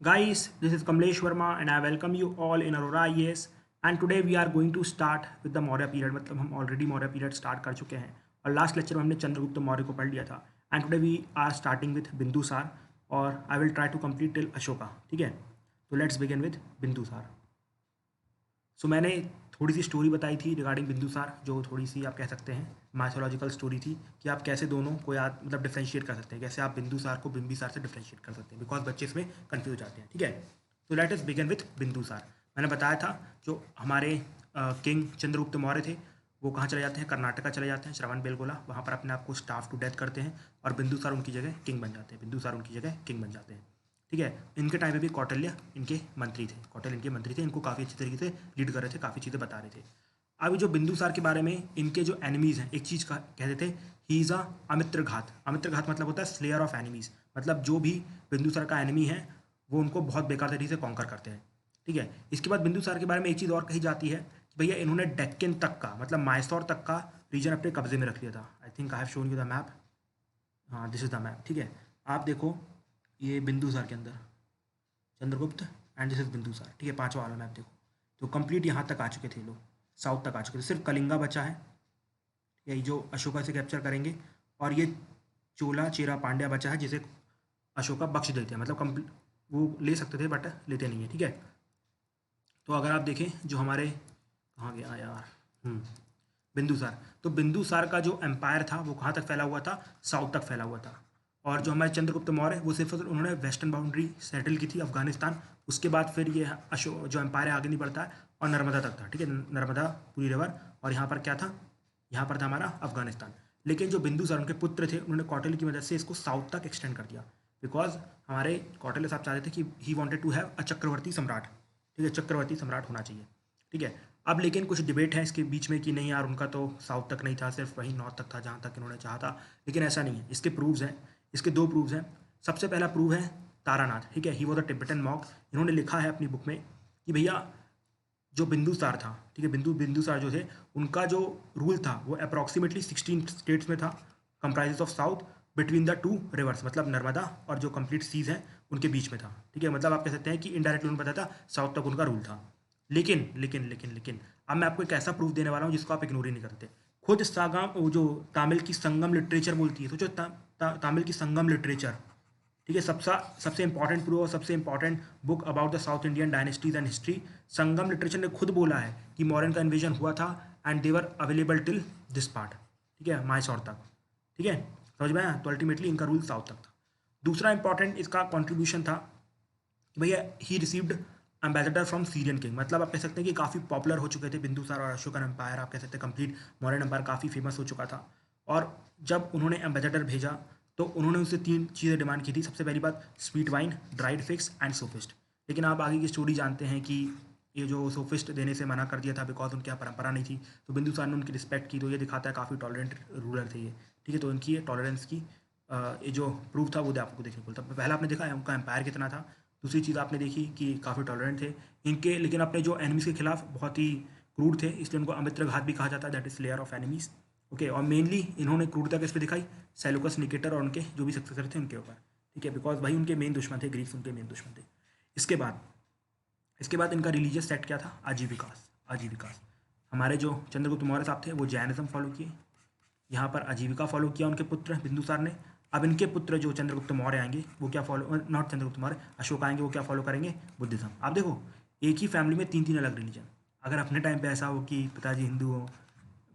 Guys, this is Kamlesh Verma and I welcome you all in Aurora IAS and today we are going to start with the Maurya period मतलब हम already Maurya period start कर चुके हैं और last lecture में हमने चंद्रगुप्त मौर्य को पढ़ लिया था and today we are starting with Bindusara और I will try to complete till Ashoka. ठीक है, तो let's begin with Bindusara. So मैंने थोड़ी सी स्टोरी बताई थी रिगार्डिंग बिंदुसार, जो थोड़ी सी आप कह सकते हैं माइथोलॉजिकल स्टोरी थी कि आप कैसे दोनों को याद मतलब डिफ्रेंशिएट कर सकते हैं, कैसे आप बिंदुसार को बिंबिसार से डिफ्रेंशिएट कर सकते हैं, बिकॉज बच्चे इसमें कन्फ्यूज जाते हैं। ठीक है, तो let us begin with Bindusara. मैंने बताया था जो हमारे किंग चंद्रगुप्त मौर्य थे वो कहाँ चले जाते हैं, कर्नाटका चले जाते हैं, श्रवण बेलगोला, वहाँ पर अपने आप को स्टाफ टू डेथ करते हैं और बिंदुसार उनकी जगह किंग बन जाते हैं, बिंदुसार उनकी जगह किंग बन जाते हैं। ठीक है, इनके टाइम पे भी कौटिल्य इनके मंत्री थे, कौटिल्य इनके मंत्री थे, इनको काफ़ी अच्छी तरीके से लीड कर रहे थे, काफ़ी चीज़ें बता रहे थे। अभी जो बिंदुसार के बारे में इनके जो एनिमीज़ हैं एक चीज़ का कहते थे, ही इज़ अ अमित्र घात। अमित्र घात मतलब होता है स्लेयर ऑफ एनिमीज़, मतलब जो भी बिंदुसार का एनिमी है वो उनको बहुत बेकार तरीके से कॉन्कर करते हैं। ठीक है, इसके बाद बिंदुसार के बारे में एक चीज़ और कही जाती है कि भैया इन्होंने डेक्कन तक का मतलब माइसौर तक का रीजन अपने कब्जे में रख लिया था। I think I have shown you the map. हाँ, दिस इज़ द मैप। ठीक है, आप देखो ये बिंदुसार के अंदर Chandragupta and this is Bindusara. ठीक है, पांचवा वाला मैप देखो, तो कंप्लीट यहाँ तक आ चुके थे लोग, साउथ तक आ चुके थे, सिर्फ कलिंगा बचा है यही जो अशोका से कैप्चर करेंगे, और ये चोला चेरा पांड्या बचा है जिसे अशोका बख्श देते हैं, मतलब कंप्लीट वो ले सकते थे बट लेते नहीं है। ठीक है, तो अगर आप देखें जो हमारे कहाँ गया यार, बिंदुसार, तो बिंदुसार का जो एम्पायर था वो कहाँ तक फैला हुआ था, साउथ तक फैला हुआ था। और जो हमारे चंद्रगुप्त मौर्य वो सिर्फ उन्होंने वेस्टर्न बाउंड्री सेटल की थी अफगानिस्तान, उसके बाद फिर ये अशोक जो एम्पायर है आगे नहीं बढ़ता है और नर्मदा तक था। ठीक है, नर्मदा पूरी रिवर, और यहाँ पर क्या था, यहाँ पर था हमारा अफगानिस्तान। लेकिन जो बिंदुसार उनके पुत्र थे उन्होंने कौटिल्य की मदद से इसको साउथ तक एक्सटेंड कर दिया, बिकॉज हमारे कौटिल्य साहब चाहते थे कि he wanted to have a चक्रवर्ती सम्राट। ठीक है, चक्रवर्ती सम्राट होना चाहिए। ठीक है, अब लेकिन कुछ डिबेट है इसके बीच में कि नहीं यार उनका तो साउथ तक नहीं था, सिर्फ वही नॉर्थ तक था जहाँ तक इन्होंने चाहा था, लेकिन ऐसा नहीं है। इसके प्रूव्स हैं, इसके दो प्रूव्स हैं। सबसे पहला प्रूव है तारानाथ। ठीक है, he was a Tibetan monk. इन्होंने लिखा है अपनी बुक में कि भैया जो बिंदुसार था, ठीक है, बिंदुसार जो थे उनका जो रूल था वो अप्रॉक्सीमेटली 16 स्टेट्स में था, comprises of south between the two reverse, मतलब नर्मदा और जो कंप्लीट सीज हैं उनके बीच में था। ठीक है, मतलब आप कह सकते हैं कि इनडायरेक्टली उन्होंने बताया था साउथ तक उनका रूल था। लेकिन लेकिन लेकिन लेकिन अब मैं आपको एक ऐसा प्रूफ देने वाला हूँ जिसको आप इग्नोर ही नहीं करते। खुद सागाम वो जो तामिल की संगम लिटरेचर बोलती है, तो जो तामिल की संगम लिटरेचर, ठीक है, सबसे सबसे इंपॉर्टेंट प्रूफ और सबसे important book about the south Indian dynasties and history, Sangam literature ने खुद बोला है कि मौर्यन का इन्वेजन हुआ था and they were available till this part. ठीक है, माइसौर तक। ठीक है, समझ में आया, तो अल्टीमेटली इनका रूल साउथ तक था। दूसरा इंपॉर्टेंट इसका कॉन्ट्रीब्यूशन था कि भैया he received ambassador from Syrian king, मतलब आप कह सकते हैं कि काफ़ी पॉपुलर हो चुके थे बिंदुसार और अशोकन एम्पायर, आप कह सकते हैं कंप्लीट मौर्यन एम्पायर काफ़ी फेमस हो चुका था। और जब उन्होंने एम्बेसडर भेजा तो उन्होंने उससे 3 चीज़ें डिमांड की थी। सबसे पहली बात sweet wine, dried fix and sophist. लेकिन आप आगे की स्टोरी जानते हैं कि ये जो सोफिस्ट देने से मना कर दिया था बिकॉज उनके यहाँ परंपरा नहीं थी, तो बिंदुसार ने उनकी रिस्पेक्ट की, तो ये दिखाता है काफ़ी टॉलरेंट रूलर थे ये। ठीक है, तो इनकी ये टॉलरेंस की ये जो प्रूफ था वो आपको देखने को मिलता। पहला आपने देखा है उनका एम्पायर कितना था, दूसरी चीज़ आपने देखी कि काफ़ी टॉलरेंट थे इनके, लेकिन अपने जो एनिमीज़ के खिलाफ बहुत ही क्रूर थे, इसलिए उनको अमित्र घात भी कहा जाता है, that is layer of enemies. Okay, और मेनली इन्होंने क्रूरता किस पे दिखाई, सेलुकस निकेटर और उनके जो भी सक्सेसर थे उनके ऊपर। ठीक है, बिकॉज भाई उनके मेन दुश्मन थे, ग्रीक्स उनके मेन दुश्मन थे। इसके बाद इनका रिलीजियस सेट क्या था, आजीविकास। आजीविकास हमारे जो चंद्रगुप्त मौर्य साहब थे वो जैनिज्म फॉलो किए, यहाँ पर आजीविका फॉलो किया उनके पुत्र बिंदुसार ने। अब इनके पुत्र जो चंद्रगुप्त मौर्य आएंगे वो क्या फॉलो, नॉट चंद्रगुप्त मौर्य, अशोक आएंगे, वो क्या फॉलो करेंगे, बुद्धिज्म। आप देखो एक ही फैमिली में 3 3 अलग रिलीजन। अगर अपने टाइम पे ऐसा हो कि पिताजी हिंदू हो,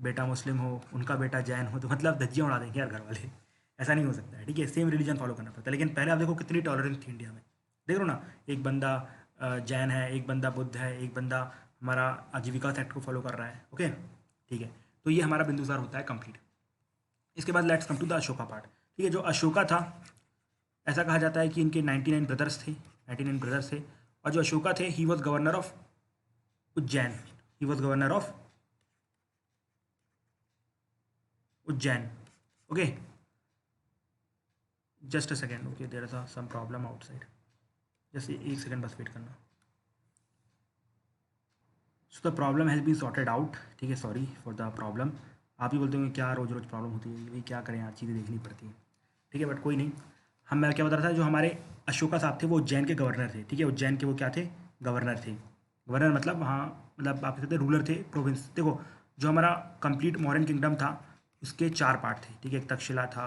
बेटा मुस्लिम हो, उनका बेटा जैन हो, तो मतलब धज्जियाँ उड़ा देंगे यार घर वाले। ऐसा नहीं हो सकता है। ठीक है, सेम रिलीजन फॉलो करना पड़ता है। लेकिन पहले आप देखो कितनी टॉलरेंस थी इंडिया में। देख रहे हो ना, एक बंदा जैन है, एक बंदा बुद्ध है, एक बंदा हमारा आजीविका सेक्ट को फॉलो कर रहा है। ओके, ठीक है, तो ये हमारा बिंदुसार होता है कंप्लीट। इसके बाद let's come to the Ashoka part. ठीक है, जो अशोका था, ऐसा कहा जाता है कि इनके 99 ब्रदर्स थे, 99 ब्रदर्स थे, और जो अशोका थे he was governor of Ujjain, he was governor of Ujjain. Okay, just a second, okay there is some problem outside, just एक सेकेंड बस वेट करना। So the problem has been sorted out. ठीक है, सॉरी फॉर द प्रॉब्लम। आप ही बोलते होंगे क्या रोज़ रोज़ problem होती है, भाई क्या करें यार, चीज़ें देखनी पड़ती हैं। ठीक है, बट कोई नहीं। हम मैं क्या बता रहा था, जो हमारे अशोका साहब थे वो उज्जैन के गवर्नर थे, ठीक है, उज्जैन के वो क्या थे, गवर्नर थे। गवर्नर मतलब वहाँ मतलब आप कह सकते हैं रूलर थे, प्रोविंस। देखो जो हमारा कंप्लीट मौर्यन किंगडम था उसके 4 पार्ट थे, ठीक है, एक तक्षशिला था,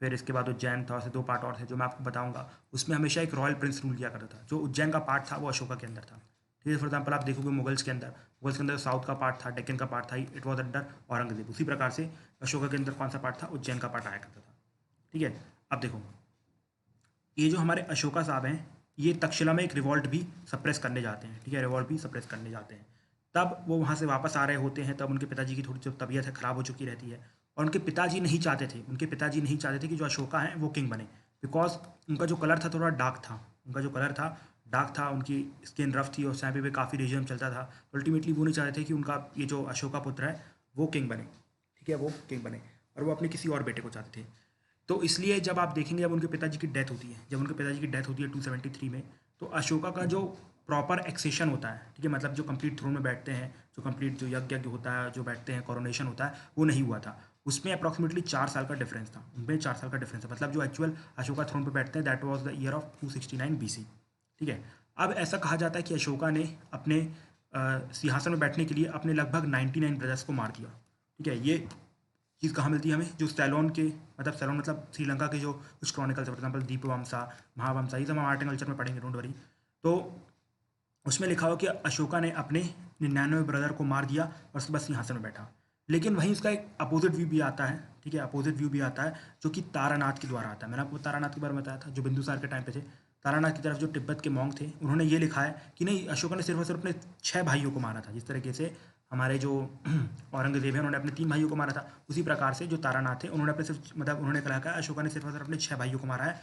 फिर इसके बाद उज्जैन था, उससे 2 पार्ट और थे जो मैं आपको बताऊंगा। उसमें हमेशा एक रॉयल प्रिंस रूल किया करता था। जो उज्जैन का पार्ट था वो अशोका के अंदर था, ठीक है। फॉर एग्जाम्पल आप देखोगे मुगल्स के अंदर साउथ का पार्ट था, डेक्कन का पार्ट था, इट वॉज अंडर औरंगजेब। उसी प्रकार से अशोका के अंदर कौन सा पार्ट था, उज्जैन का पार्ट आया करता था, ठीक है। अब देखो ये जो हमारे अशोका साहब हैं ये तक्षशिला में एक रिवॉल्ट भी सप्रेस करने जाते हैं, ठीक है, रिवॉल्ट भी सप्रेस करने जाते हैं। तब वो वहाँ से वापस आ रहे होते हैं, तब उनके पिताजी की थोड़ी जो तबीयत है ख़राब हो चुकी रहती है, और उनके पिताजी नहीं चाहते थे कि जो अशोका हैं वो किंग बने, बिकॉज उनका जो कलर था थोड़ा डार्क था, उनका जो कलर था डार्क था, उनकी स्किन रफ थी और उस टाइम पे काफ़ी रेजिम चलता था। अल्टीमेटली वो नहीं चाहते थे कि उनका ये जो अशोका पुत्र है वो किंग बने, ठीक है, वो किंग बने, और वो अपने किसी और बेटे को चाहते थे। तो इसलिए जब आप देखेंगे जब उनके पिताजी की डेथ होती है, 273 में, तो अशोका का जो प्रॉपर एक्सेशन होता है, ठीक है, मतलब जो कंप्लीट थ्रोन में बैठते हैं, जो कंप्लीट जो यज्ञ होता है, जो बैठते हैं, कोरोनेशन होता है, वो नहीं हुआ था। उसमें अप्रॉक्सीमेटली 4 साल का डिफरेंस था, उनमें 4 साल का डिफरेंस है। मतलब जो एक्चुअल अशोका थ्रोन पर बैठते हैं that was the year of 269 BC, ठीक है। अब ऐसा कहा जाता है कि अशोका ने अपने सिंहासन में बैठने के लिए अपने लगभग 99 ब्रदर्स को मार दिया, ठीक है। ये चीज़ कहाँ मिलती है हमें, जो सैलोन मतलब श्रीलंका के जो कुछ क्रॉनिकल्स है, फॉर एग्जाम्पल दीपवंसा, महावंसा, ये सब हम आर्ट एंड कल्चर में पढ़ेंगे, डोंट वरी। तो उसमें लिखा हुआ कि अशोका ने अपने 99 ब्रदर को मार दिया और उसके बाद सिंहासन में बैठा। लेकिन वहीं उसका एक अपोजिट व्यू भी आता है, ठीक है, अपोजिट व्यू भी आता है जो कि तारानाथ के द्वारा आता है। मैंने आपको तारानाथ के बारे में बताया था, जो बिंदुसार के टाइम पे थे। तारानाथ की तरफ जो तिब्बत के मॉन्क थे उन्होंने ये लिखा है कि नहीं, अशोका ने सिर्फ और सिर्फ अपने 6 भाइयों को मारा था। जिस तरीके से हमारे जो औरंगजेब है उन्होंने अपने 3 भाइयों को मारा था, उसी प्रकार से जो तारानाथ थे उन्होंने अपने सिर्फ मतलब उन्होंने कहा है अशोका ने सिर्फ और सिर्फ अपने 6 भाइयों को मारा है,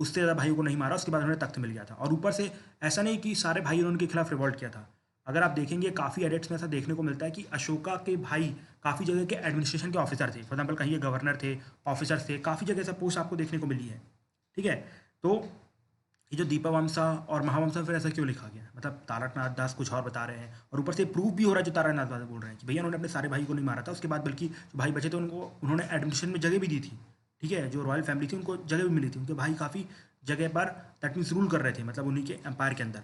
उससे ज़्यादा भाइयों को नहीं मारा। उसके बाद उन्हें तख्त मिल गया था, और ऊपर से ऐसा नहीं कि सारे भाइयों ने उनके खिलाफ रिवॉल्ट किया था। अगर आप देखेंगे काफ़ी एडिट्स में ऐसा देखने को मिलता है कि अशोका के भाई काफ़ी जगह के एडमिनिस्ट्रेशन के ऑफिसर थे। फॉर एग्जाम्पल कहीं ये गवर्नर थे, ऑफिसर्स थे, काफ़ी जगह ऐसा पोस्ट आपको देखने को मिली है, ठीक है। तो ये जो दीपवंसा और महावंसा फिर ऐसा क्यों लिखा गया, मतलब तारकनाथ दास कुछ और बता रहे हैं, और ऊपर से प्रूफ भी हो रहा है जो तारकनाथ दास बोल रहे हैं कि भैया उन्होंने अपने सारे भाई को नहीं मारा था। उसके बाद बल्कि जो भाई बचे थे उनको उन्होंने एडमिनिस्ट्रेशन में जगह भी दी थी, ठीक है, जो रॉयल फैमिली थी उनको जगह भी मिली थी, उनके भाई काफ़ी जगह पर दैट मीन्स रूल कर रहे थे, मतलब उन्हीं के एम्पायर के अंदर।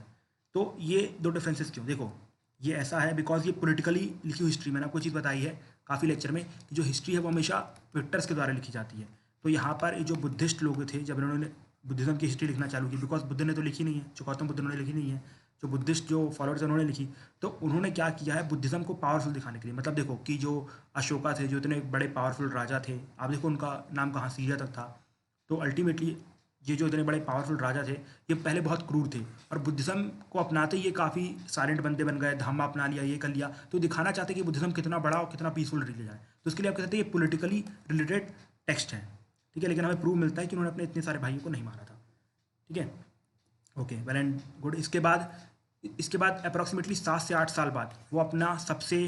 तो ये 2 डिफरेंसेस क्यों, देखो ये ऐसा है बिकॉज ये पॉलिटिकली लिखी हुई हिस्ट्री, मैंने आपको चीज़ बताई है काफ़ी लेक्चर में कि जो हिस्ट्री है वो हमेशा विक्टर्स के द्वारा लिखी जाती है। तो यहाँ पर ये जो बुद्धिस्ट लोग थे जब इन्होंने बुद्धिज़्म की हिस्ट्री लिखना चालू की, बिकॉज बुद्ध ने तो लिखी नहीं है, जो गौतम बुद्ध उन्होंने लिखी नहीं है, जो बुद्धिस्ट जो फॉलोअर्स हैं उन्होंने लिखी। तो उन्होंने क्या किया है बुद्धिज़्म को पावरफुल दिखाने के लिए, मतलब देखो कि जो अशोका थे जो इतने बड़े पावरफुल राजा थे, आप देखो उनका नाम कहाँ सीरिया तक था। तो अल्टीमेटली ये जो इतने बड़े पावरफुल राजा थे ये पहले बहुत क्रूर थे, और बुद्धिज़्म को अपनाते ही ये काफ़ी साइलेंट बंदे बन गए, धम्म अपना लिया, ये कर लिया। तो दिखाना चाहते कि बुद्धिज़्म कितना बड़ा और कितना पीसफुल रह जाए। तो इसके लिए आप कह सकते हैं ये पॉलिटिकली रिलेटेड टेक्स्ट है, ठीक है। लेकिन हमें प्रूव मिलता है कि उन्होंने अपने इतने सारे भाइयों को नहीं मारा था, ठीक है। Okay, well and good. इसके बाद अप्रॉक्सीमेटली 7 से 8 साल बाद वो अपना सबसे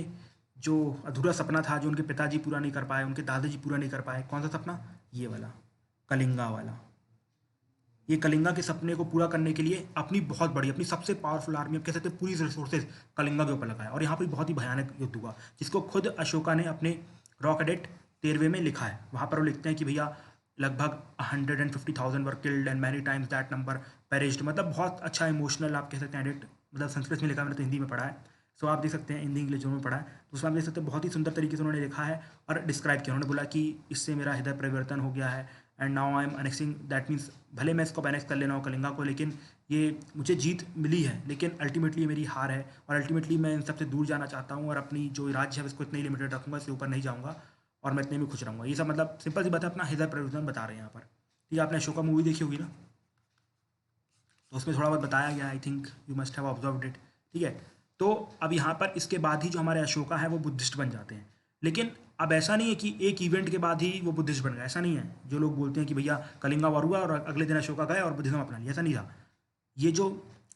जो अधूरा सपना था, जो उनके पिताजी पूरा नहीं कर पाए, उनके दादाजी पूरा नहीं कर पाए, कौन सा सपना, ये वाला, कलिंगा वाला। ये कलिंगा के सपने को पूरा करने के लिए अपनी बहुत बड़ी, अपनी सबसे पावरफुल आर्मी, आप कह सकते हैं पूरी रिसोर्सेज कलिंगा के ऊपर लगाया, और यहाँ पर बहुत ही भयानक युद्ध हुआ जिसको खुद अशोका ने अपने रॉ कैडेट 13वें में लिखा है। वहाँ पर वो लिखते हैं कि भैया लगभग 150,000 were killed and many times that number perished. मतलब बहुत अच्छा इमोशनल आप कह सकते हैं एडिट, मतलब संस्कृत में लिखा है, मैंने तो हिंदी में पढ़ा है, सो आप देख सकते हैं हिंदी इंग्लिश दोनों में पढ़ा है, तो उसमें आप देख सकते हैं बहुत ही सुंदर तरीके से उन्होंने लिखा है और डिस्क्राइब किया। उन्होंने बोला कि इससे मेरा हृदय परिवर्तन हो गया है, and now I am annexing, that means भले मैं इसको अनेक्स कर लेना हूँ कलिंगा को, लेकिन ये मुझे जीत मिली है, लेकिन अल्टीमेटली ये मेरी हार है, और अल्टीमेटली मैं इन सबसे दूर जाना चाहता हूँ, और अपनी जो राज्य है उसको इतना ही लिमिटेड रखूँगा, इसके ऊपर नहीं जाऊँगा, और मैं इतने में खुश रहूँगा। ये सब मतलब सिंपल सी बात है, अपना हृदय परिवर्तन बता रहे हैं यहाँ पर। ठीक है, आपने अशोका मूवी देखी होगी ना, तो उसमें थोड़ा बहुत बताया गया, आई think you must have observed it, ठीक है। तो अब यहाँ पर इसके बाद ही जो हमारे अशोका है वो बुद्धिस्ट बन जाते हैं, लेकिन अब ऐसा नहीं है कि एक इवेंट के बाद ही वो बुद्धिस्ट बन गए, ऐसा नहीं है। जो लोग बोलते हैं कि भैया कलिंगा वॉर हुआ और अगले दिन अशोका गए और बुद्धिज्म अपना लिया, ऐसा नहीं था। ये जो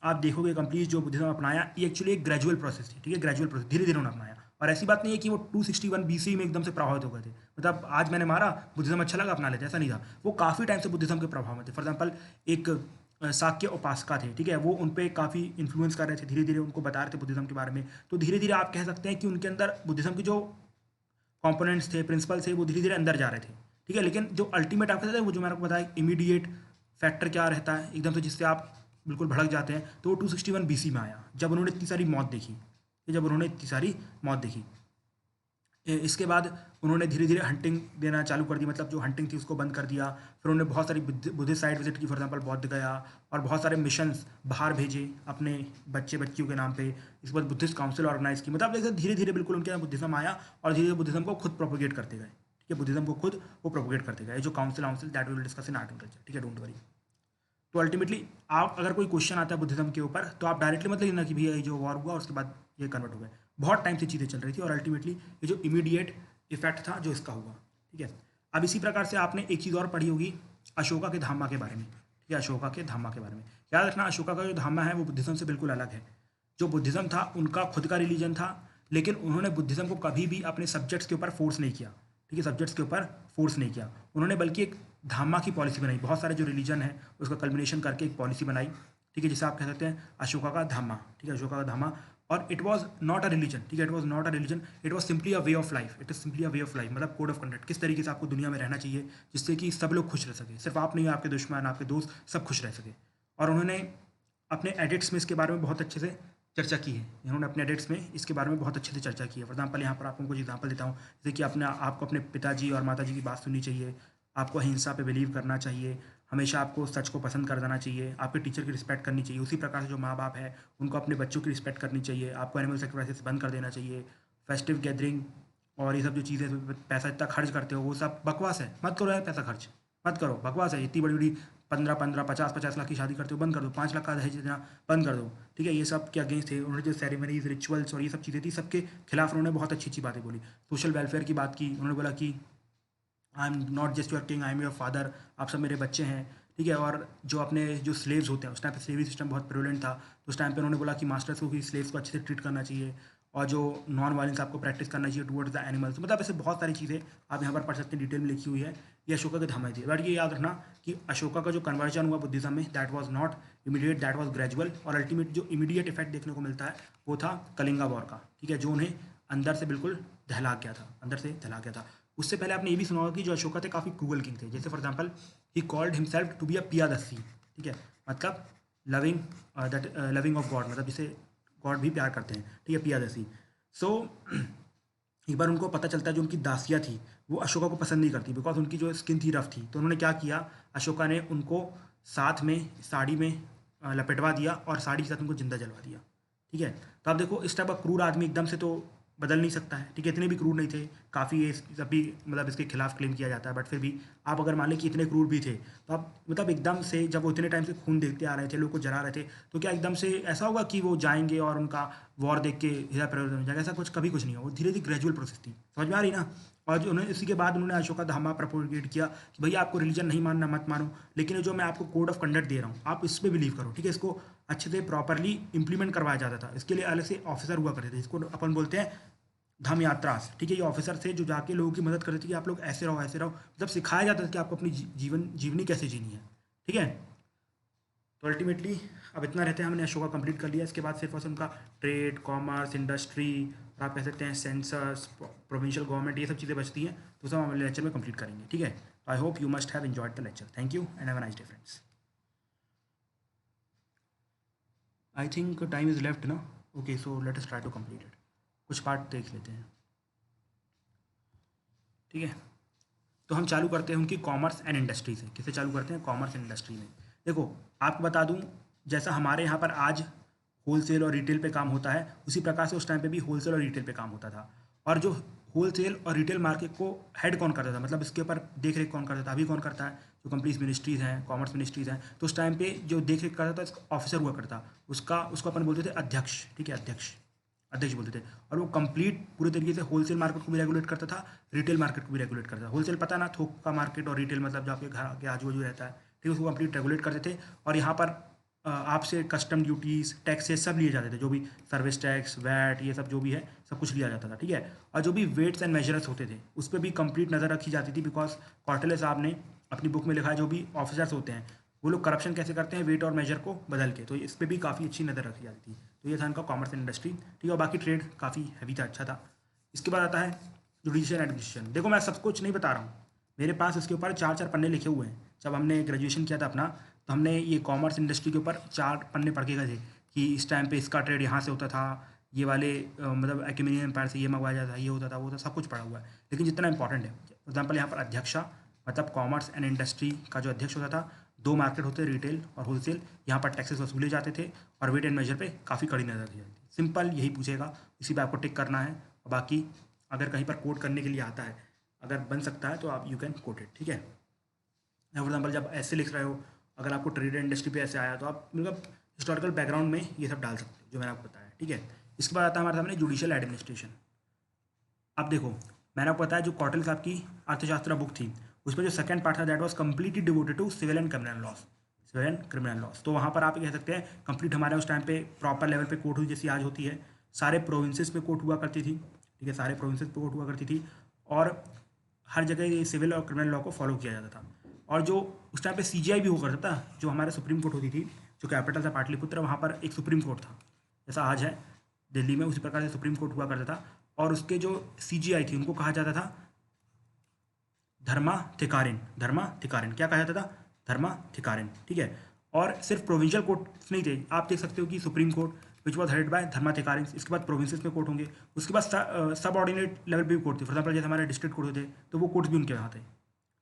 आप देखोगे कंप्लीट जो बुद्धिज्म अपनाया, ये एक्चुअली एक ग्रेजुअल प्रोसेस थी, ठीक है, ग्रेजुअल प्रोसेस, धीरे धीरे उन्होंने अपनाया। और ऐसी बात नहीं है कि वो 261 BC में एकदम से प्रभावित हो गए थे, मतलब आज मैंने मारा बुद्धिज्म अच्छा लगा अपना लेते, ऐसा नहीं था। वो काफ़ी टाइम से बुद्धिज्म के प्रभाव में थे। फॉर एग्जाम्पल एक शाक्य उपासका थे, ठीक है, वो उन पर काफ़ी इन्फ्लुएंस कर रहे थे, धीरे धीरे उनको बता रहे थे बुद्धिज्म के बारे में। तो धीरे धीरे आप कह सकते हैं कि उनके अंदर बुद्धिज्म की जो कंपोनेंट्स थे, प्रिंसिपल थे, वो धीरे धीरे अंदर जा रहे थे, ठीक है। लेकिन जो अल्टीमेट आप कहते हैं वो जो मैंने आपको बताया इमीडिएट फैक्टर क्या रहता है एकदम से जिससे आप बिल्कुल भड़क जाते हैं, तो वो 261 BC में आया, जब उन्होंने इतनी सारी मौत देखी, जब उन्होंने इतनी सारी मौत देखी। इसके बाद उन्होंने धीरे धीरे हंटिंग देना चालू कर दी, मतलब जो हंटिंग थी उसको बंद कर दिया। फिर उन्होंने बहुत सारी बुद्धिस्ट साइट विजिट की, फॉर एग्जाम्पल बौद्ध गया, और बहुत सारे मिशंस बाहर भेजे अपने बच्चे बच्चियों के नाम पे। इसके बाद बुद्धिस्ट काउंसिल ऑर्गेनाइज की, मतलब जैसे धीरे धीरे बिल्कुल उनके यहाँ बुद्धिज्म आया, और धीरे धीरे बुद्धिज्म को खुद प्रोपोगेट करते गए। ठीक है, बुद्धिज्म को खुद वो प्रोपोगेट करते गए। जो council that will discuss in art and culture. ठीक है, डोंट वरी। तो अल्टीमेटली आप अगर कोई क्वेश्चन आता है बुद्धिज्म के ऊपर, तो आप डायरेक्टली मत लेना कि भैया ये जो वॉर हुआ उसके बाद ये कन्वर्ट हो गए। बहुत टाइम से चीज़ें चल रही थी, और अल्टीमेटली ये जो इमीडिएट इफेक्ट था जो इसका हुआ। ठीक है, अब इसी प्रकार से आपने एक चीज़ और पढ़ी होगी अशोका के धामा के बारे में। ठीक है, अशोका के धामा के बारे में याद रखना, अशोका का जो धामा है वो बुद्धिज्म से बिल्कुल अलग है। जो बुद्धिज्म था उनका खुद का रिलीजन था, लेकिन उन्होंने बुद्धिज्म को कभी भी अपने सब्जेक्ट्स के ऊपर फोर्स नहीं किया। ठीक है, सब्जेक्ट्स के ऊपर फोर्स नहीं किया उन्होंने, बल्कि एक धामा की पॉलिसी बनाई। बहुत सारे जो रिलीजन है उसका कल्बिनेशन करके एक पॉलिसी बनाई। ठीक है, जिसे आप कह सकते हैं अशोका का धामा। ठीक है, अशोका का धामा। और it was not a religion. ठीक है, it was not a religion, it was simply a way of life. It is simply a way of life, मतलब कोड ऑफ कंडक्ट, किस तरीके से आपको दुनिया में रहना चाहिए जिससे कि सब लोग खुश रह सके, सिर्फ आप नहीं, आपके दुश्मन, आपके दोस्त, सब खुश रह सके। और उन्होंने अपने एडिट्स में इसके बारे में बहुत अच्छे से चर्चा की है। इन्होंने अपने एडिट्स में इसके बारे में बहुत अच्छे से चर्चा की है। फॉर एग्जाम्पल यहाँ पर आपको कुछ एग्जाम्पल देता हूँ, जैसे कि आपको अपने पिताजी और माताजी की बात सुननी चाहिए, आपको अहिंसा पे बिलीव करना चाहिए, हमेशा आपको सच को पसंद कर देना चाहिए, आपके टीचर की रिस्पेक्ट करनी चाहिए। उसी प्रकार से जो माँ बाप है उनको अपने बच्चों की रिस्पेक्ट करनी चाहिए, आपको एनिमल सेक्रीफाइसेस बंद कर देना चाहिए। फेस्टिव गैदरिंग और ये सब जो चीज़ें पैसा इतना खर्च करते हो वो सब बकवास है, मत करो यार, पैसा खर्च मत करो, बकवास है। इतनी बड़ी बड़ी 15-15, 50-50 लाख की शादी करते हो, बंद कर दो। 5 लाख का दहेज देना बंद कर दो। ठीक है, ये सब के अगेंस्ट थे। उन्होंने जो सेरेमनीज, रिचुअल्स और ये सब चीज़ें थी, सबके खिलाफ उन्होंने बहुत अच्छी अच्छी बातें बोली। सोशल वेलफेयर की बात की, उन्होंने बोला कि I am not just your king, I am your father, आप सब मेरे बच्चे हैं। ठीक है, और जो अपने जो स्लेव्स होते हैं, उस टाइम पे स्लेवरी सिस्टम बहुत प्रेवलेंट था, तो उस टाइम पे उन्होंने बोला कि मास्टर्स को भी स्लेव्स को अच्छे से ट्रीट करना चाहिए, और जो नॉन वायलेंस आपको प्रैक्टिस करना चाहिए टुवर्ड्स द एनिमल्स। मतलब ऐसे बहुत सारी चीज़ें आप यहाँ पर पढ़ सकते हैं, डिटेल में लिखी हुई है। ये अशोका के धामा थी। बट ये याद रखना कि अशोका का जो कन्वर्जन हुआ बुद्धिज्म में, that was not immediate, that was gradual. और अल्टीमेट जो इमीडिएट इफेक्ट देखने को मिलता है वो था कलिंगा वॉर का। ठीक है, जो उन्हें अंदर से बिल्कुल दहला गया था, अंदर से दहला गया था। उससे पहले आपने ये भी सुना होगा कि जो अशोका थे काफ़ी क्रूअल किंग थे। जैसे for example he called himself to be a Piyadassi. ठीक है, मतलब loving, that loving of God, मतलब जिसे गॉड भी प्यार करते हैं। ठीक है, पियादस्सी। सो एक बार उनको पता चलता है जो उनकी दासियाँ थी वो अशोका को पसंद नहीं करती, बिकॉज उनकी जो स्किन थी रफ थी। तो उन्होंने क्या किया, अशोका ने उनको साथ में साड़ी में लपेटवा दिया और साड़ी के साथ उनको जिंदा जलवा दिया। ठीक है, तो आप देखो इस टाइप का क्रूर आदमी एकदम से तो बदल नहीं सकता है। ठीक है, इतने भी क्रूर नहीं थे, काफ़ी ये सब भी मतलब इसके खिलाफ क्लेम किया जाता है, बट फिर भी आप अगर मान लें कि इतने क्रूर भी थे, तो आप मतलब एकदम से जब वो इतने टाइम से खून देखते आ रहे थे, लोग को जला रहे थे, तो क्या एकदम से ऐसा होगा कि वो जाएंगे और उनका वॉर देख के हृदय परिवर्तन हो जाएगा? ऐसा कुछ कभी कुछ नहीं होगा, वो धीरे धीरे ग्रेजुअल प्रोसेस थी। समझ में आ रही ना? और जो उन्होंने इसी के बाद उन्होंने अशोका धामा प्रोपोगेट किया कि भैया आपको रिलीजन नहीं मानना मत मानो, लेकिन ये जो मैं आपको कोड ऑफ कंडक्ट दे रहा हूँ आप इस पर बिलीव करो। ठीक है, इसको अच्छे से प्रॉपरली इंप्लीमेंट करवाया जाता था। इसके लिए अलग से ऑफिसर हुआ करते थे, इसको अपन बोलते हैं धम यात्रास। ठीक है, ये ऑफिसर थे जो जाके लोगों की मदद करते थे कि आप लोग ऐसे रहो ऐसे रहो, मतलब सिखाया जाता था कि आपको अपनी जीवनी कैसे जीनी है। ठीक है, तो अल्टीमेटली अब इतना रहते हैं, हमने अशोका कंप्लीट कर लिया। इसके बाद सिर्फ बस उनका ट्रेड, कॉमर्स, इंडस्ट्री, और आप कह सकते हैं सेंसस, प्रोविंशियल गवर्नमेंट, ये सब चीज़ें बचती हैं, तो सब हम लेक्चर में कंप्लीट करेंगे। ठीक है, I hope you must have enjoyed the lecture. Thank you and have a nice day friends. I think time is left ना। Okay, so let us try to complete it. कुछ part देख लेते हैं। ठीक है, तो हम चालू करते हैं उनकी कॉमर्स एंड इंडस्ट्री से। किसे चालू करते हैं? कॉमर्स एंड इंडस्ट्री में। देखो आपको बता दूं, जैसा हमारे यहाँ पर आज होलसेल और रिटेल पे काम होता है, उसी प्रकार से उस टाइम पे भी होलसेल और रिटेल पे काम होता था। और जो होलसेल और रिटेल मार्केट को हेड कौन करता था, मतलब इसके ऊपर देख रेख कौन करता था? अभी कौन करता है? जो कंप्लीट मिनिस्ट्रीज़ हैं, कॉमर्स मिनिस्ट्रीज़ हैं, तो उस टाइम पे जो देख रेख करता था ऑफिसर हुआ करता, उसको अपन बोलते थे अध्यक्ष। ठीक है, अध्यक्ष, अध्यक्ष बोलते थे। और वो कंप्लीट पूरे तरीके से होलसेल मार्केट को भी रेगुलेट करता था, रिटेल मार्केट को भी रेगुलेट करता था। होलसेल पता ना, थोक का मार्केट, और रिटेल मतलब जो आपके घर के आजू बाजू रहता है। ठीक है, उसको कंप्लीट रेगुलेट करते थे। और यहाँ पर आपसे कस्टम ड्यूटीज़, टैक्सेस सब लिए जाते थे, जो भी सर्विस टैक्स, वैट, ये सब जो भी है सब कुछ लिया जाता था। ठीक है, और जो भी वेट्स एंड मेजर्स होते थे उस पर भी कंप्लीट नज़र रखी जाती थी, बिकॉज कौटिल्य साहब ने अपनी बुक में लिखा है जो भी ऑफिसर्स होते हैं वो लोग करप्शन कैसे करते हैं वेट और मेजर को बदल के, तो इस पर भी काफ़ी अच्छी नज़र रखी जाती थी। तो ये था इनका कॉमर्स एंड इंडस्ट्री। ठीक है, और बाकी ट्रेड काफ़ी हैवी था, अच्छा था। इसके बाद आता है जुडिशियल एडमिनिस्ट्रेशन। देखो मैं सब कुछ नहीं बता रहा हूँ, मेरे पास इसके ऊपर 4 4 पन्ने लिखे हुए हैं। जब हमने ग्रेजुएशन किया था अपना, तो हमने ये कॉमर्स इंडस्ट्री के ऊपर 4 पन्ने पढ़ के गए थे कि इस टाइम पे इसका ट्रेड यहाँ से होता था, ये वाले मतलब अकेमेनियन एम्पायर से ये मंगवाया जाता था, ये होता था, वो होता, सब कुछ पढ़ा हुआ है। लेकिन जितना इंपॉर्टेंट है, फॉर एग्जाम्पल यहाँ पर अध्यक्षा मतलब कॉमर्स एंड इंडस्ट्री का जो अध्यक्ष होता था, 2 मार्केट होते रिटेल और होलसेल, यहाँ पर टैक्सेस वसूले जाते थे और वेट एंड मेजर पे काफ़ी कड़ी नजर दी जाती थी। सिंपल यही पूछेगा, इसी पे आपको टिक करना है। और बाकी अगर कहीं पर कोड करने के लिए आता है, अगर बन सकता है तो आप यू कैन कोट इट, ठीक है। फॉर एग्जाम्पल जब ऐसे लिख रहे हो, अगर आपको ट्रेड इंडस्ट्री पे ऐसे आया तो आप मतलब हिस्टोरिकल बैकग्राउंड में ये सब डाल सकते हो जो मैंने आपको बताया, ठीक है। इसके बाद आता है हमारे सामने जुडिशियल एडमिनिस्ट्रेशन। अब देखो, मैंने आपको बताया जो कौटिल्य साहब की अर्थशास्त्र बुक थी, उसमें जो सेकंड पार्ट था that was completely devoted to civil and criminal laws, civil and criminal laws. तो वहाँ पर आप कह सकते हैं कंप्लीट हमारे उस टाइम पे प्रॉपर लेवल पे कोर्ट हुई जैसी आज होती है, सारे प्रोविंसेस पे कोर्ट हुआ करती थी, ठीक है, सारे प्रोविंसेस पे कोर्ट हुआ करती थी और हर जगह ये सिविल और क्रिमिनल लॉ को फॉलो किया जाता था। और जो उस टाइम पे सीजीआई भी हुआ करता था, जो हमारे सुप्रीम कोर्ट होती थी, जो कैपिटल था पाटलिपुत्र, वहाँ पर एक सुप्रीम कोर्ट था जैसा आज है दिल्ली में, उसी प्रकार से सुप्रीम कोर्ट हुआ करता था। और उसके जो सीजीआई थी उनको कहा जाता था धर्माधिकारिण, धर्माधिकारिण क्या कहा जाता था, धर्माधिकारिण, ठीक है। और सिर्फ प्रोविंशियल कोर्ट नहीं थे, आप देख सकते हो कि supreme court which was headed by Dharmadhikarin, इसके बाद प्रोविंसेस में कोर्ट होंगे, उसके बाद सब ऑर्डिनेट लेवल पे भी कोर्ट थे। फॉर एग्जाम्पल जैसे हमारे डिस्ट्रिक्ट कोर्ट होते तो वो कोर्ट्स भी उनके यहाँ थे,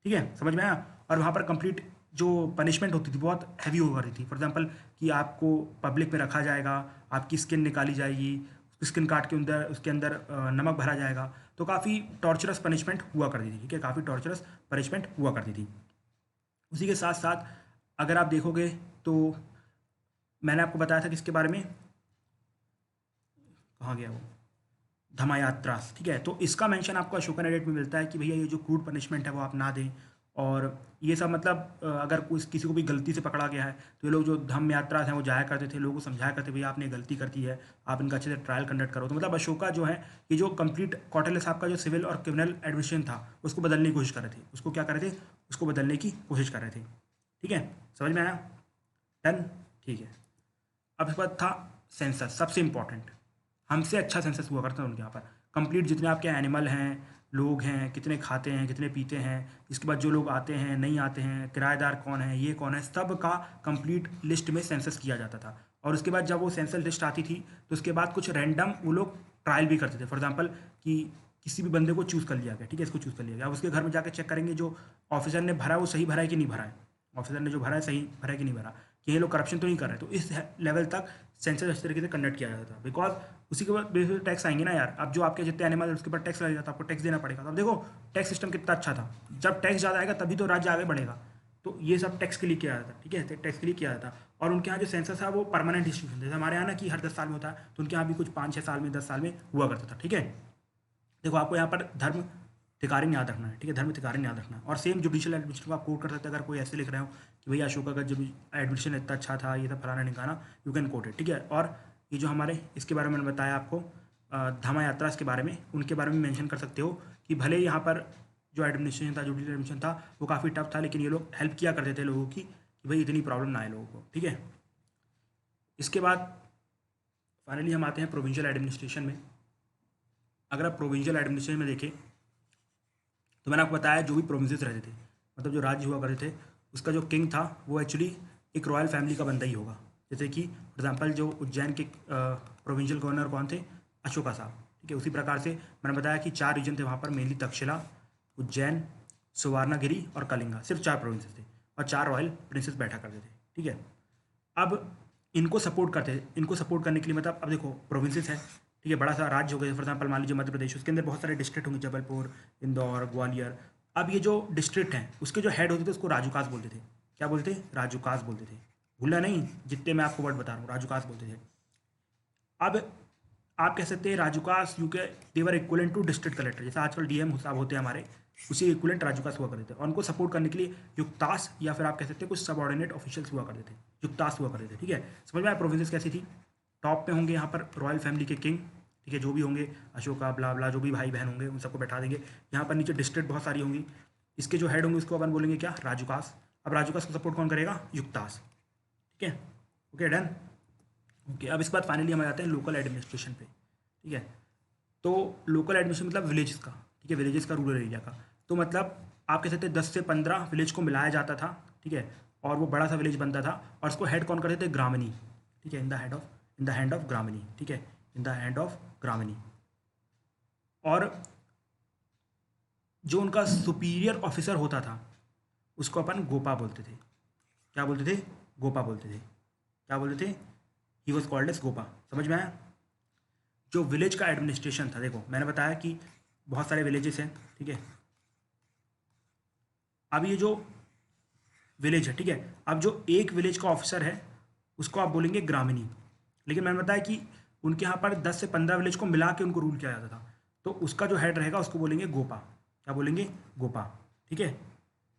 ठीक है, समझ में आया। और वहाँ पर कंप्लीट जो पनिशमेंट होती थी बहुत हैवी हुआ करती थी। फॉर एग्जांपल कि आपको पब्लिक में रखा जाएगा, आपकी स्किन निकाली जाएगी, स्किन काट के अंदर उसके अंदर नमक भरा जाएगा। तो काफ़ी टॉर्चरस पनिशमेंट हुआ करती थी, ठीक है, काफ़ी टॉर्चरस पनिशमेंट हुआ करती थी। उसी के साथ साथ अगर आप देखोगे तो मैंने आपको बताया था किसके बारे में, कहाँ गया वो, धमायात्रास, ठीक है। तो इसका मेंशन आपको अशोकन एडिट में मिलता है कि भैया ये जो क्रूड पनिशमेंट है वो आप ना दें। और ये सब मतलब अगर कोई किसी को भी गलती से पकड़ा गया है तो ये लोग जो धम्म यात्रा हैं वो जाया करते थे, लोगों को समझाया करते भैया आपने गलती कर दी है, आप इनका अच्छे से ट्रायल कंडक्ट करो। तो मतलब अशोका जो है ये जो कंप्लीट कौटिल्य साहब का जो सिविल और क्रिमिनल एडमिनिस्ट्रेशन था उसको बदलने की कोशिश कर रहे थे, उसको क्या कर रहे थे, उसको बदलने की कोशिश कर रहे थे, ठीक है, समझ में आया, डन, ठीक है। अब इसके बाद था सेंसस, सबसे इंपॉर्टेंट, हमसे अच्छा सेंसस हुआ करता है उनके यहाँ पर। कंप्लीट जितने आपके एनिमल हैं, लोग हैं, कितने खाते हैं, कितने पीते हैं, इसके बाद जो लोग आते हैं नहीं आते हैं, किराएदार कौन है, ये कौन है, सब का कंप्लीट लिस्ट में सेंसस किया जाता था। और उसके बाद जब वो सेंसस लिस्ट आती थी तो उसके बाद कुछ रैंडम वो लोग ट्रायल भी करते थे। फॉर एग्जाम्पल कि किसी भी बंदे को चूज़ कर लिया गया, ठीक है, इसको चूज़ कर लिया गया, अब उसके घर में जाकर चेक करेंगे जो ऑफिसर ने भरा है वो सही भरा है कि नहीं भरा है, ऑफिसर ने जो भरा है सही भरा है कि नहीं भरा, कि ये लोग करप्शन तो नहीं कर रहे। तो इस लेवल तक सेंसस इस तरीके से कंडक्ट किया जाता था। बिकॉज उसी के बाद बेसिस पे टैक्स आएंगे ना यार, अब जो आपके जितने एनिमल उसके ऊपर टैक्स लगेगा तो आपको टैक्स देना पड़ेगा। तो अब देखो टैक्स सिस्टम कितना अच्छा था, जब टैक्स ज़्यादा आएगा तभी तो राज्य आगे बढ़ेगा। तो ये सब टैक्स के लिए किया जाता, ठीक है, टैक्स के लिए किया जाता। और उनके यहाँ जो सेंसस था वो परमानेंट डिस्ट्रीब्यूशन, जैसे हमारे यहाँ ना कि हर 10 साल में होता है, तो उनके यहाँ भी कुछ 5-6 साल में 10 साल में हुआ करता था, ठीक है। देखो आपको यहाँ पर धर्म धिकारिण याद रखना है, ठीक है, धर्म धिकारिण याद रखना है। और सेम जुडिशियल एडमिनिस्ट्रेशन को आप कोट कर सकते हैं, अगर कोई ऐसे लिख रहे हो कि भैया अशोका का जब एडमिशन इतना अच्छा था, ये सब फलाना निकाना, यू कैन कोट इट, ठीक है। और ये जो हमारे इसके बारे में मैंने बताया आपको धमा यात्रा के बारे में, उनके बारे में मेंशन कर सकते हो कि भले यहाँ पर जो एडमिनिस्ट्रेशन था, जुडिशियल एडमिनिस्ट्रेशन था, वो काफ़ी टफ था, लेकिन ये लोग हेल्प किया करते थे लोगों की कि भाई इतनी प्रॉब्लम ना आए लोगों को, ठीक है। इसके बाद फाइनली हम आते हैं प्रोविंशियल एडमिनिस्ट्रेशन में। अगर आप प्रोविंशियल एडमिनिस्ट्रेशन में देखें तो मैंने आपको बताया जो भी प्रोविंसेस रहते थे, मतलब जो राज्य हुआ करते थे, उसका जो किंग था वो एक्चुअली एक रॉयल फैमिली का बंदा ही होगा। जैसे कि फॉर एग्जांपल जो उज्जैन के प्रोविंशियल गवर्नर कौन थे, अशोका साहब, ठीक है। उसी प्रकार से मैंने बताया कि 4 रीजन थे वहाँ पर, मेनली तक्षशिला, उज्जैन, सुवर्णगिरी और कलिंगा, सिर्फ 4 प्रोविंसेस थे और 4 रॉयल प्रिंसेस बैठा करते थे, ठीक है। अब इनको सपोर्ट करते थे, इनको सपोर्ट करने के लिए मतलब अब देखो प्रोविंसेस है, ठीक है, बड़ा सा राज्य हो गया। फॉर एग्जाम्पल मान लीजिए मध्य प्रदेश, उसके अंदर बहुत सारे डिस्ट्रिक्ट होंगे, जबलपुर, इंदौर, ग्वालियर। अब ये जो डिस्ट्रिक्ट हैं उसके जो हेड होते थे उसको राजूकास बोलते थे, क्या बोलते थे, राजूकास बोलते थे, भूलना नहीं, जितने मैं आपको वर्ड बता रहा हूँ राजूकास बोलते थे। अब आप कह सकते हैं राजूकास यू के देवर इक्वलेंट टू डिस्ट्रिक्ट कलेक्टर, जैसे आजकल डीएम साहब होते हैं हमारे, उसी इक्वलेंट राजूकास हुआ करते थे। और उनको सपोर्ट करने के लिए युक्तास या फिर आप कह सकते हैं कुछ सबऑर्डिनेट ऑफिशियल्स हुआ करते थे, युक्तास हुआ करते थे, ठीक है। समझ में आया प्रोविंसेस कैसी थी। टॉप पे होंगे यहाँ पर रॉयल फैमिली के किंग, ठीक है, जो भी होंगे अशोका ब्ला ब्ला, जो भी भाई बहन होंगे उन सबको बैठा देंगे। यहाँ पर नीचे डिस्ट्रिक्ट बहुत सारी होंगी, इसके जो हेड होंगे उसको अपन बोलेंगे क्या, राजूकास। अब राजूकास को सपोर्ट कौन करेगा, युक्तास, ठीक है, ओके डन, ओके। अब इसके बाद फाइनली हम आ जाते हैं लोकल एडमिनिस्ट्रेशन पे, ठीक है। तो लोकल एडमिनिस्ट्रेशन मतलब विलेजेस का, ठीक है, विलेजेस का, रूरल एरिया का। तो मतलब आप कह सकते हैं 10 से 15 विलेज को मिलाया जाता था, ठीक है। और वो बड़ा सा विलेज बनता था और उसको हेड कौन करते थे, ग्रामनी, ठीक है, इन द हैंड ऑफ ग्रामनी, ठीक है, इन द हैंड ऑफ ग्रामनी। और जो उनका सुपीरियर ऑफिसर होता था उसको अपन गोपा बोलते थे। क्या बोलते थे, गोपा बोलते थे। क्या बोलते थे, he was called as Gopa. समझ में आया। जो विलेज का एडमिनिस्ट्रेशन था, देखो मैंने बताया कि बहुत सारे विलेजेस हैं, ठीक है। अब ये जो विलेज है, ठीक है, अब जो एक विलेज का ऑफिसर है उसको आप बोलेंगे ग्रामीणी। लेकिन मैंने बताया कि उनके यहाँ पर 10 से 15 विलेज को मिला के उनको रूल किया जाता था, तो उसका जो हेड रहेगा उसको बोलेंगे गोपा। क्या बोलेंगे, गोपा, ठीक है।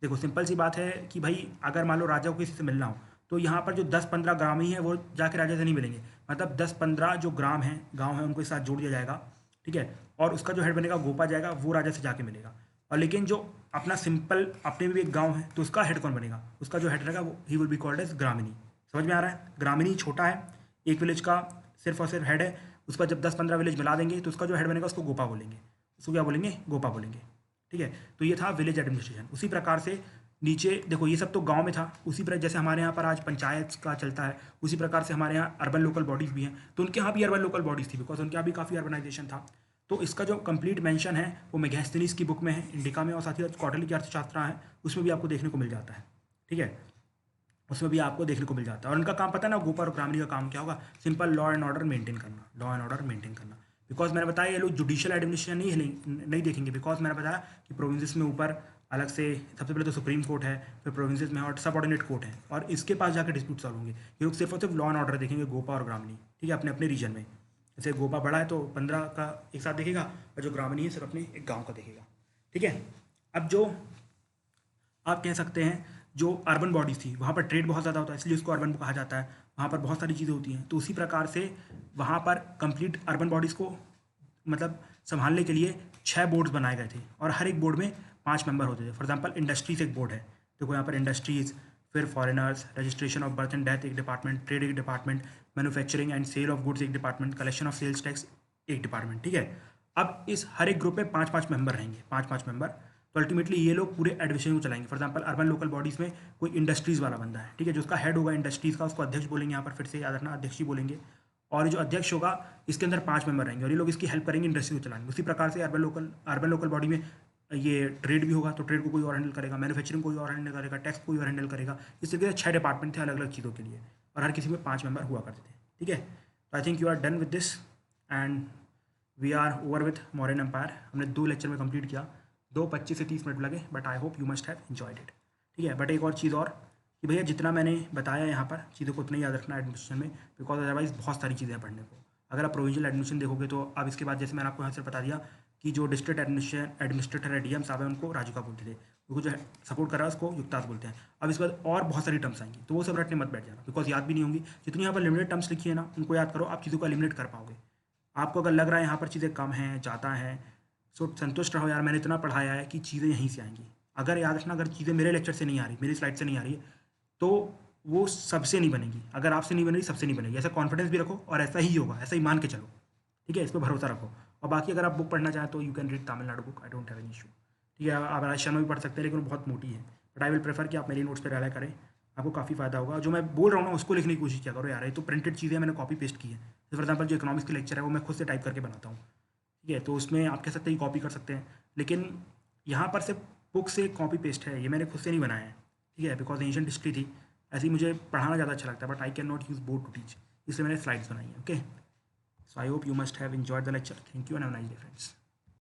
देखो सिंपल सी बात है कि भाई अगर मान लो राजा को किसी से मिलना हो तो यहाँ पर जो 10-15 ग्राम ही हैं वो जाके राजा से नहीं मिलेंगे, मतलब 10-15 जो ग्राम हैं, गांव हैं, उनको एक साथ जोड़ दिया जाएगा, ठीक है। और उसका जो हेड बनेगा गोपा जाएगा, वो राजा से जाके मिलेगा। और लेकिन जो अपना सिंपल अपने भी एक गांव है तो उसका हेड कौन बनेगा, उसका जो हेड रहेगा वो he will be called as Gramini. समझ में आ रहा है। ग्रामीणी छोटा है, एक विलेज का सिर्फ और सिर्फ हेड है, उसका जब 10-15 विलेज मिला देंगे तो उसका जो हेड बनेगा उसको गोपा बोलेंगे, उसको क्या बोलेंगे, गोपा बोलेंगे, ठीक है। तो ये था विलेज एडमिनिस्ट्रेशन। उसी प्रकार से नीचे देखो ये सब तो गांव में था, उसी प्रकार जैसे हमारे यहाँ पर आज पंचायत का चलता है उसी प्रकार से हमारे यहाँ अर्बन लोकल बॉडीज़ भी हैं, तो उनके यहाँ भी अर्बन लोकल बॉडीज़ थी बिकॉज उनके यहाँ भी काफ़ी अर्बनाइजेशन था। तो इसका जो कंप्लीट मेंशन है वो मेगास्थनीज की बुक में है, इंडिका में, और साथ ही साथ क्वार्टरली की अर्थशास्त्र है उसमें भी आपको देखने को मिल जाता है, ठीक है, उसमें भी आपको देखने को मिल जाता है। और उनका काम पता है ना, गोपा और ग्रामीणी का काम क्या होगा, simple law and order maintain करना, लॉ एंड ऑर्डर मेंटेन करना। बिकॉज मैंने बताया ये लोग जुडिशियल एडमिनिस्ट्रेशन नहीं देखेंगे, बिकॉज मैंने बताया कि प्रोविंसेस में ऊपर अलग से सबसे पहले तो सुप्रीम कोर्ट है, फिर प्रोविंसेस में और सबऑर्डिनेट कोर्ट है, और इसके पास जाकर डिस्प्यूट सॉल्व होंगे। ये लोग सिर्फ और सिर्फ लॉ एंड ऑर्डर देखेंगे, गोपा और ग्रामीणी, ठीक है, अपने अपने रीजन में। जैसे गोपा बड़ा है तो 15 का एक साथ देखेगा, और जो ग्रामीणी है सिर्फ अपने एक गाँव का देखेगा, ठीक है। अब जो आप कह सकते हैं जो अर्बन बॉडीज़ थी वहाँ पर ट्रेड बहुत ज़्यादा होता है, इसलिए उसको अर्बन कहा जाता है, वहाँ पर बहुत सारी चीज़ें होती हैं। तो उसी प्रकार से वहाँ पर कंप्लीट अर्बन बॉडीज़ को मतलब संभालने के लिए 6 बोर्ड्स बनाए गए थे, और हर एक बोर्ड में 5 मेंबर होते थे। फॉर एग्जांपल इंडस्ट्रीज एक बोर्ड है, देखो यहाँ पर इंडस्ट्रीज़, फिर foreigners, registration of birth and death एक डिपार्टमेंट, ट्रेड एक department, manufacturing and sale of goods एक department, collection of sales tax एक डिपार्टमेंट, ठीक है। अब इस हर एक ग्रुप में 5-5 मेंबर रहेंगे, 5-5 मेंबर। तो अल्टीमेटली ये लोग पूरे एडमिनिस्ट्रेशन को चलाएंगे। For example urban local bodies में कोई इंडस्ट्रीज़ वाला बंदा है, ठीक है, जो उसका हेड होगा इंडस्ट्रीज़ का, उसको अध्यक्ष बोलेंगे, यहाँ पर फिर से याद रखना अध्यक्ष ही बोलेंगे। और ये जो अध्यक्ष होगा इसके अंदर 5 मेंबर रहेंगे, और ये लोग इसकी हेल्प करेंगे इंडस्ट्री को चलाने। उसी प्रकार से अर्बन लोकल बॉडी में ये ट्रेड भी होगा, तो ट्रेड को कोई और हैंडल करेगा, मैन्युफैक्चरिंग कोई और हैंडल करेगा, टैक्स कोई और हैंडल करेगा। इस तरीके से 6 डिपार्टमेंट थे अलग अलग चीज़ों के लिए, और हर किसी में 5 मेंबर हुआ करते थे, ठीक है। तो I think you are done with this and we are over with Mauryan empire. हमने 2 लेक्चर में कंप्लीट किया, 2:25 से 30 मिनट लगे, but I hope you must have enjoyed it, ठीक है। बट एक और चीज़ और कि भैया जितना मैंने बताया यहाँ पर चीज़ों को उतना ही याद रखना एडमिनिस्ट्रेशन में, बिकॉज अदरवाइज बहुत सारी चीज़ें हैं पढ़ने को। अगर आप प्रोविंशियल एडमिनिस्ट्रेशन देखोगे तो अब इसके बाद जैसे मैंने आपको यहाँ से बता दिया कि जो डिस्ट्रिक्ट एडमिनिस्ट्रेटर है डीएम साहब है उनको राजुका बोलते थे, उनको जो सपोर्ट कर रहा है उसको युक्ताज बोलते हैं। अब इसके बाद और बहुत सारी टर्म्स आएंगी तो वो सब रटने मत बैठ जाना, बिकॉज याद भी नहीं होंगी। जितनी यहाँ पर लिमिटेड टर्म्स लिखी है ना उनको याद करो, आप चीज़ों को एलिमिनेट कर पाओगे। आपको अगर लग रहा है यहाँ पर चीज़ें कम हैं ज़्यादा हैं, सो संतुष्ट रहो यार, मैंने इतना पढ़ाया है कि चीज़ें यहीं से आएंगी। अगर याद रखना, अगर चीज़ें मेरे लेक्चर से नहीं आ रही, मेरी स्लाइड से नहीं आ रही है, तो वो सबसे नहीं बनेगी। अगर आपसे नहीं बन रही सबसे नहीं बनेगी, ऐसा कॉन्फिडेंस भी रखो और ऐसा ही होगा, ऐसा ही मान के चलो, ठीक है, इस पर भरोसा रखो। और बाकी अगर आप बुक पढ़ना चाहें तो you can read Tamil Nadu book, I don't have any issue, ठीक है। आप राज शर्मा भी पढ़ सकते हैं लेकिन वो बहुत मोटी है, बट आई विल प्रेफर कि आप मेरी नोट्स पर रहा करें, आपको काफ़ी फायदा होगा। जो मैं बोल रहा हूँ ना उसको लिखने की कोशिश किया करो यार, ये तो प्रिंटेड चीज़ें मैंने कॉपी पेस्ट की है। फॉर एग्जाम्पल जो इकोनॉमिक्स के लेक्चर है वो मैं खुद से टाइप करके बनाता हूँ, ठीक है, तो उसमें आप कह सकते हैं कॉपी कर सकते हैं, लेकिन यहाँ पर सिर्फ बुक से कॉपी पेस्ट है, ये मैंने खुद से नहीं बनाया है, ठीक है, बिकॉज एंशिएंट हिस्ट्री थी। ऐसे ही मुझे पढ़ाना ज़्यादा अच्छा लगता है, but I can not use board to teach, इसलिए मैंने स्लाइड्स बनाई है, okay. So I hope you must have enjoyed the lecture, thank you and have a nice day friends.